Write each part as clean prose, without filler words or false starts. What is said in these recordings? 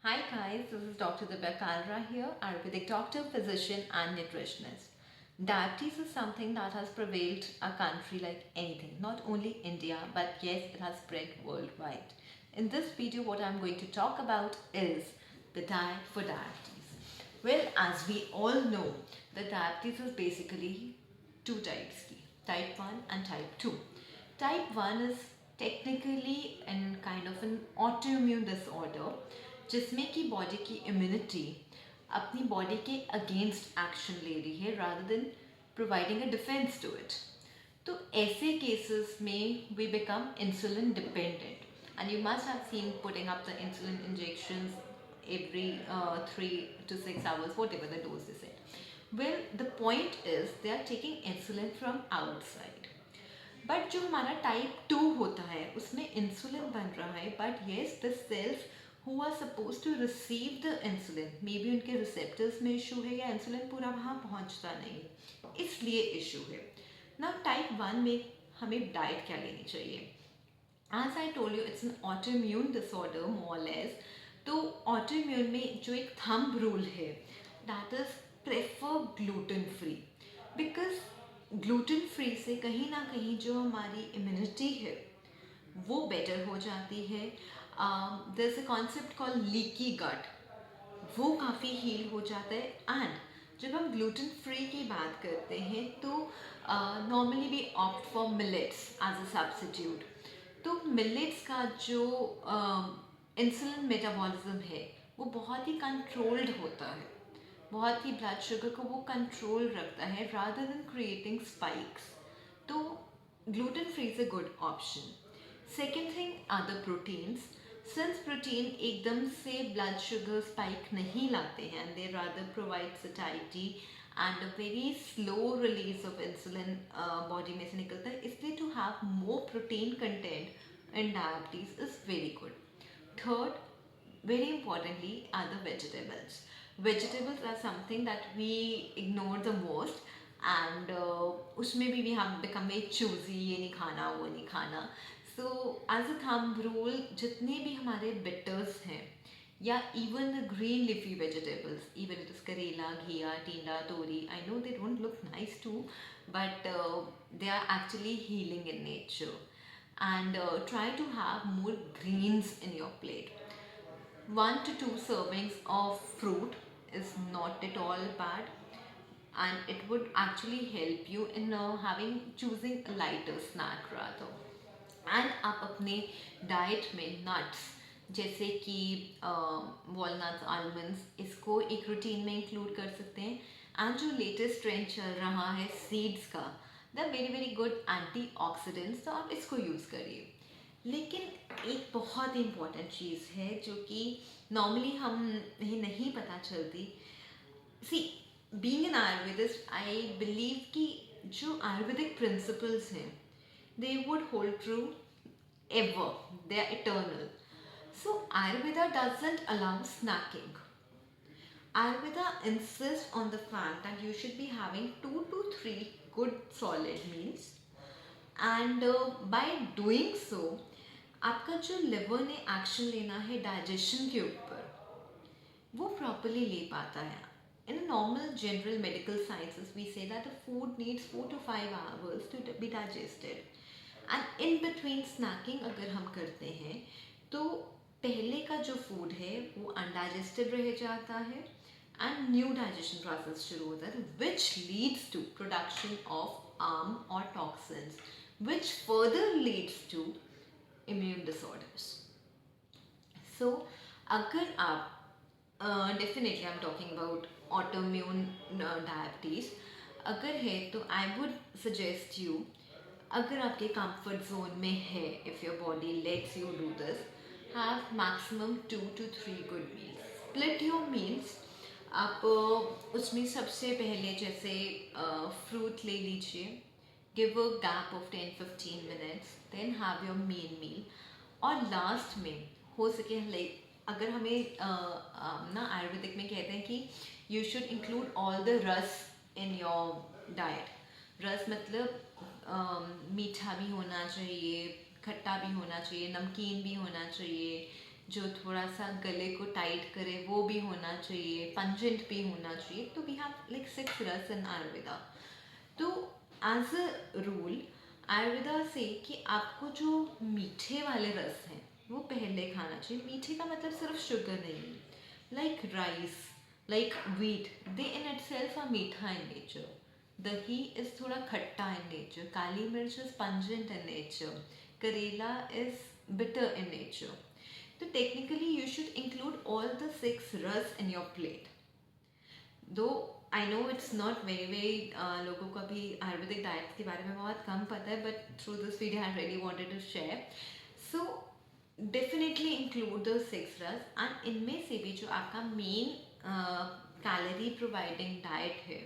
Hi guys, this is Dr. Divya Kalra here, Ayurvedic doctor, physician and nutritionist. Diabetes is something that has prevailed our country like anything, not only India, but yes, it has spread worldwide. In this video, what I'm going to talk about is the diet for diabetes. Well, as we all know, the diabetes is basically two types, type 1 and type 2. Type 1 is technically an kind of an autoimmune disorder जिसमें कि body की immunity अपनी body के against action ले रही है rather than providing a defense to it. तो ऐसे cases में we become insulin dependent, and you must have seen putting up the insulin injections every 3 to 6 hours, whatever the dose they said. Well, the point is they are taking insulin from outside. But जो हमारा type 2 होता है उसमें insulin बन रहा है, but yes the cells who are suppose to receive the insulin, may be उनके receptors में इशू है या इंसुलिन पूरा वहाँ पहुँचता नहीं, इसलिए इशू है ना। टाइप 1 में हमें डाइट क्या लेनी चाहिए? As I told you, it's an autoimmune disorder more less. तो ऑटोइम्यून में जो एक थंब रूल है, that is prefer gluten free, because gluten free से कहीं ना कहीं जो हमारी इम्यूनिटी है वो बेटर हो जाती है. There is a concept call leaky gut, वो काफ़ी हील हो जाता है. एंड जब हम ग्लूटेन फ्री की बात करते हैं तो normally we opt for millets as a substitute. तो मिलेट्स का जो इंसुलिन मेटाबॉलिज्म है वो बहुत ही कंट्रोल्ड होता है, बहुत ही ब्लड शुगर को वो कंट्रोल रखता है रादर देन क्रिएटिंग स्पाइक्स. तो gluten free is a good option. Second thing, other proteins. Since protein एकदम से ब्लड शुगर स्पाइक नहीं लाते हैं, they rather provide satiety and a very slow release of insulin body में से निकलता है, इसलिए to have more protein content in diabetes is very good. Third, very importantly, are the vegetables. Vegetables are something that we ignore the most, and उसमें भी we have become very choosy, ये नहीं खाना वो नहीं खाना. So as a thumb rule, जितने भी हमारे bitters हैं या even the green leafy vegetables, even it is करेला, घिया, टींडा, तोरी, I know they don't look nice too, but they are actually healing in nature. And try to have more greens in your plate. 1 to 2 servings of fruit is not at all bad, and it would actually help you in having choosing a lighter snack rather. And आप अपने diet में nuts जैसे कि walnuts, almonds, इसको एक routine में include कर सकते हैं. एंड जो लेटेस्ट ट्रेंड चल रहा है सीड्स का, the very very good anti oxidants, तो आप इसको यूज़ करिए. लेकिन एक बहुत ही इम्पॉर्टेंट चीज़ है जो कि नॉर्मली हम नहीं पता चलती. See, being an Ayurvedist, I believe कि जो आयुर्वेदिक प्रिंसिपल्स हैं they would hold true ever. They are eternal. So Ayurveda doesn't allow snacking. Ayurveda insists on the fact that you should be having 2 to 3 good solid meals, and by doing so आपका जो liver ने action लेना है digestion के ऊपर वो properly ले पाता है. In normal general medical sciences, we say that a food needs 4 to 5 hours to be digested. And in between snacking अगर हम करते हैं तो पहले का जो फूड है वो अनडाइजेस्टेड रह जाता है एंड न्यू डाइजेशन प्रोसेस शुरू होता है, which leads to production of ama और toxins, which further leads to immune disorders. So अगर आप definitely I am talking about autoimmune diabetes अगर है तो आई वुड सजेस्ट यू, अगर आपके कंफर्ट जोन में है, if your body lets you do this, have maximum 2 to 3 good meals. Split your meals. आप उसमें सबसे पहले जैसे फ्रूट ले लीजिए, give a gap of 10-15 minutes, then have your main meal. और लास्ट में हो सके लाइक अगर हमें ना आयुर्वेदिक में कहते हैं कि you should include all the रस इन योर डाइट. रस मतलब मीठा भी होना चाहिए, खट्टा भी होना चाहिए, नमकीन भी होना चाहिए, जो थोड़ा सा गले को टाइट करे वो भी होना चाहिए, पंजेंट भी होना चाहिए. तो वी हैव लाइक 6 रस इन आयुर्वेदा. तो एज अ रूल आयुर्वेदा से कि आपको जो मीठे वाले रस हैं वो पहले खाना चाहिए. मीठे का मतलब सिर्फ शुगर नहीं, like rice, like wheat, they in itself are मीठा इन नेचर. दही इज थोड़ा खट्टा इन नेचर, काली मिर्च इज पंजेंट इन नेचर, करेला is bitter in nature. So technically you should include all the 6 ras in your plate. Though I know it's not very लोगों को अभी Ayurvedic diet के बारे में बहुत कम पता है, but through this video I really wanted to share. So definitely include those 6 ras, and इनमें से भी जो आपका मेन कैलोरी प्रोवाइडिंग डाइट है,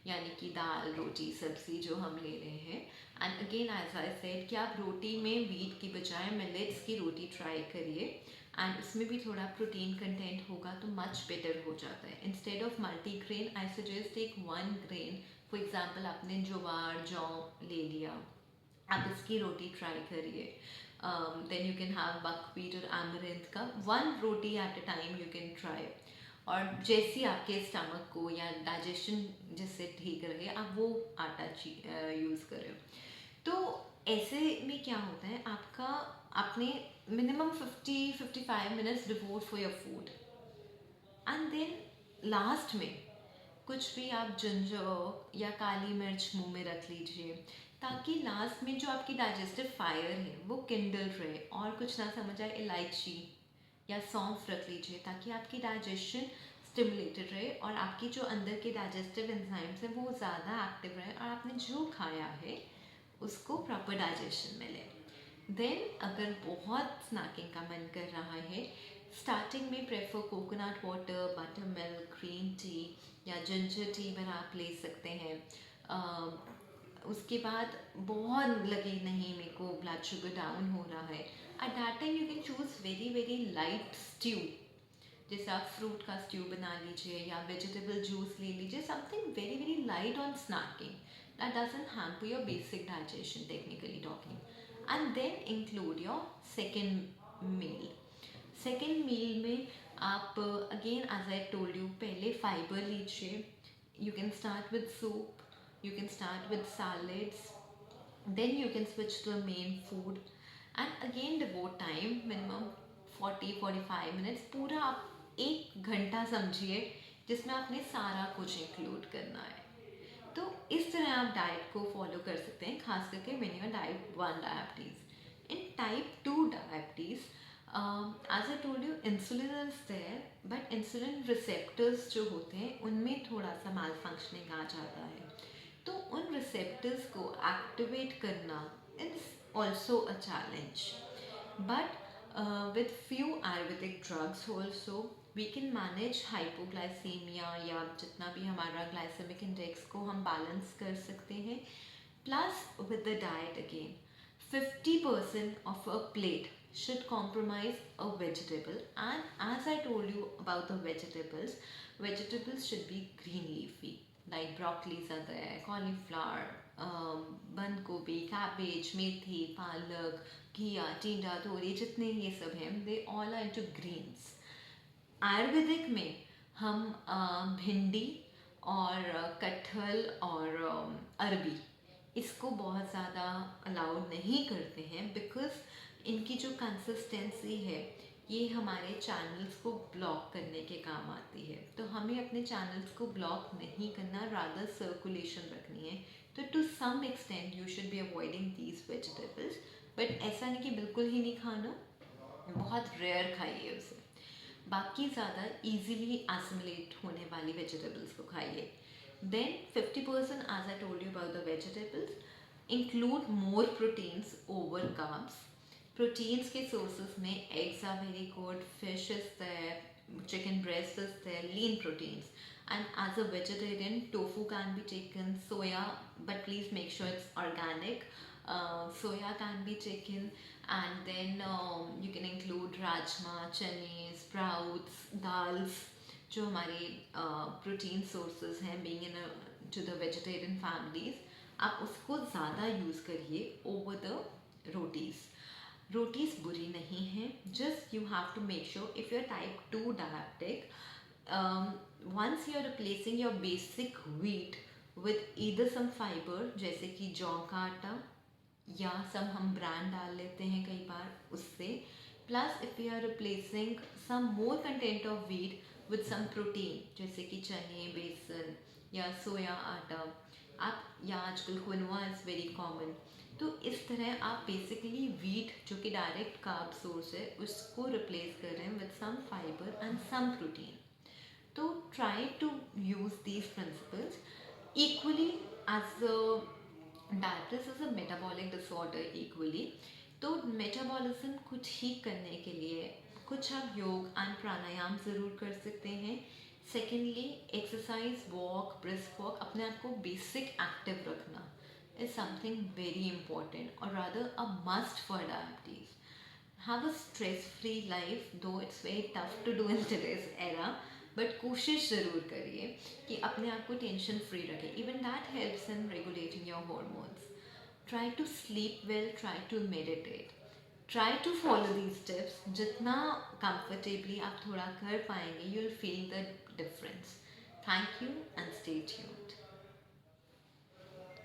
यानी कि दाल रोटी सब्जी जो हम ले रहे हैं. And again as I said कि आप रोटी में वीट की बजाय मिलेट्स की रोटी ट्राई करिए, एंड उसमें भी थोड़ा प्रोटीन कंटेंट होगा तो मच बेटर हो जाता है. Instead of multi grain I suggest take one grain. For example आपने ज्वार जौ ले लिया, आप इसकी रोटी ट्राई करिए. Then you can have buckwheat और अमरंथ का one roti at a time you can try. और जैसी आपके स्टमक को या डाइजेशन जिससे ठीक रहे आप वो आटा यूज़ करें. तो ऐसे में क्या होता है, आपका आपने minimum 50-55 minutes devote for your food, and then last में कुछ भी आप जिंजर या काली मिर्च मुंह में रख लीजिए, ताकि लास्ट में जो आपकी डाइजेस्टिव फायर है वो किंडल रहे. और कुछ ना समझ आए, इलायची या सौंफ रख लीजिए ताकि आपकी डाइजेशन स्टिमुलेटेड रहे और आपकी जो अंदर के डाइजेस्टिव एंजाइम्स हैं वो ज़्यादा एक्टिव रहे और आपने जो खाया है उसको प्रॉपर डाइजेशन मिले. देन अगर बहुत स्नैकिंग का मन कर रहा है, स्टार्टिंग में prefer coconut water, butter milk, green tea या जिंजर टी बना आप ले सकते हैं. उसके बाद बहुत लगे नहीं मेरे को ब्लड शुगर डाउन हो रहा है, at that time you can choose very light stew. जैसे आप फ्रूट का स्ट्यू बना लीजिए या वेजिटेबल जूस ले लीजिए, something very light on snacking that doesn't hamper your basic digestion technically talking. And then include your second meal. Second meal में आप again as I told you पहले fiber लीजिए. You can start with soup, you can start with salads, then you can switch to the main food, and again devote time minimum 40-45 minutes. पूरा आप 1 घंटा समझिए जिसमें आपने सारा कुछ इंक्लूड करना है. तो इस तरह आप डाइट को फॉलो कर सकते हैं, खास करके when you are type 1 diabetes. In type 2 diabetes as I told you insulin is there, but insulin receptors जो होते हैं उनमें थोड़ा सा माल फंक्शनिंग आ जाता है. तो उन रिसेप्टर्स को एक्टिवेट करना is also a challenge. But with few ayurvedic drugs also we can manage hypoglycemia या जितना भी हमारा glycemic index को हम balance कर सकते हैं. Plus with the diet again 50% of a plate should comprise a vegetable, and as I told you about the vegetables should be green leafy, like broccolis are there, cauliflower, बंद गोभी, cabbage, मेथी, पालक, घिया, टिंडा, तोरी, जितने ये सब हैं they all are into greens. Ayurvedic में हम भिंडी और कटहल और अरबी इसको बहुत ज़्यादा अलाउड नहीं करते हैं, बिकॉज इनकी जो कंसिस्टेंसी है ये हमारे चैनल्स को ब्लॉक करने के काम आती है. तो हमें अपने चैनल्स को ब्लॉक नहीं करना, रादर सर्कुलेशन रखनी है. तो to some extent you should be avoiding these vegetables, but ऐसा नहीं कि बिल्कुल ही नहीं खाना, बहुत रेयर खाइए उसे. बाकी ज़्यादा ईजिली एसिमिलेट होने वाली वेजिटेबल्स को खाइए. Then 50% as I told you about the vegetables, include more proteins over carbs. Proteins के sources में eggs are very good, fish is there, chicken breast is there, lean proteins. And as a vegetarian, tofu can be taken, soya, but please make sure it's organic. Soya can be taken, and then you can include rajma, chane, sprouts, dals, जो हमारे protein sources हैं being into the vegetarian families, आप उसको ज़्यादा use करिए over the rotis. Rotis बुरी नहीं हैं, just you have to make sure if you are type 2 diabetic, once you are replacing your basic wheat with either some fiber जैसे कि जौ का आटा या सब हम ब्रांड डाल लेते हैं कई बार उससे, plus if you are replacing some more content of wheat with some protein जैसे कि चने, बेसन या सोया आटा, आप या आजकल क्विनोआ इज़ वेरी कॉमन। तो इस तरह आप बेसिकली वीट जो कि डायरेक्ट कार्ब सोर्स है उसको रिप्लेस कर रहे हैं with some fibre and some protein. तो try to use these principles equally as diabetes is a metabolic disorder equally। तो मेटाबॉलिज्म को ठीक करने के लिए कुछ आप योग एंड प्राणायाम ज़रूर कर सकते हैं। Secondly exercise, walk, brisk walk, अपने आप को बेसिक एक्टिव रखना इज समथिंग वेरी इंपॉर्टेंट और rather a must for diabetes. Have a stress free life, though it's very tough to do in today's era, but कोशिश ज़रूर करिए कि अपने आप को टेंशन फ्री रखें। Even that helps in regulating your hormones. Try to sleep well, try to meditate, try to follow these tips. जितना comfortably आप थोड़ा कर पाएंगे you will feel the difference. Thank you and stay tuned.